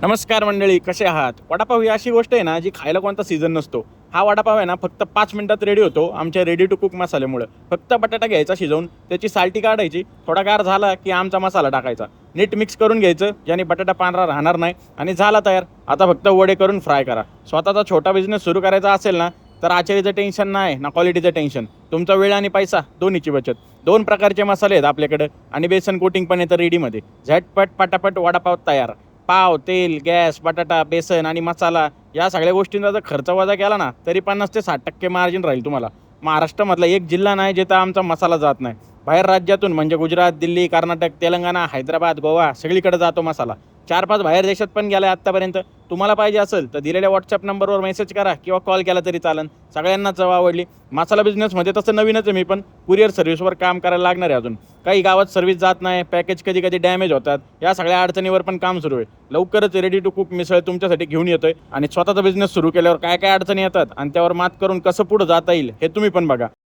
नमस्कार मंडळी, कसे आहात? वडापाव ही अशी गोष्ट आहे ना, जी खायला कोणता सीझन नसतो. हा वडापाव आहे ना, फक्त 5 मिनिटात रेडी होतो आमच्या रेडी टू कुक मसाल्यामुळं. फक्त बटाटा घ्यायचा शिजवून, त्याची साल्टी काढायची, थोडा गार झाला की आमचा मसाला टाकायचा. नीट मिक्स करून घ्यायचं, ज्याने बटाटा पांढरा राहणार नाही आणि झाला तयार. आता फक्त वडे करून फ्राय करा. स्वतःचा छोटा बिझनेस सुरू करायचा असेल ना, तर आचारीचं टेन्शन नाही ना क्वालिटीचं टेन्शन. तुमचा वेळ आणि पैसा दोन्हीची बचत. 2 प्रकारचे मसाले आहेत आपल्याकडे आणि बेसन कोटिंग पण येतं रेडीमध्ये. झटपट पटापट वडापाव तयार. पाव, तेल, गॅस, बटाटा, बेसन आणि मसाला या सगळ्या गोष्टींचा जर खर्च वजा केला ना, तरी 50 ते 60% मार्जिन राहील तुम्हाला. महाराष्ट्रामधला एक जिल्हा नाही जिथं आमचा मसाला जात नाही. बाहेर राज्यातून म्हणजे गुजरात, दिल्ली, कर्नाटक, तेलंगणा, हैदराबाद, गोवा सगळीकडे जातो मसाला. 4-5 बाहेर देशात पण गेला आहे आत्तापर्यंत. तुम्हाला पाहिजे असेल तर दिलेल्या WhatsApp नंबरवर मेसेज करा किंवा कॉल केला तरी चालेल. सगळ्यांना चव आवडली. मसाला बिझनेसमध्ये तसं नवीनच आहे मी पण. कुरिअर सर्व्हिसवर काम करायला लागणार आहे अजून. काही गावात सर्व्हिस जात नाही, पॅकेज कधी-कधी डॅमेज होतात. या सगळ्या अडचणीवर पण काम सुरू आहे. लवकरच रेडी टू कुक मिसळ तुमच्यासाठी घेऊन येतोय आणि स्वतःचा बिझनेस सुरू केल्यावर काय-काय अडचणी येतात आणि त्यावर मात करून कसं पुढे जाता येईल हे तुम्ही पण बघा.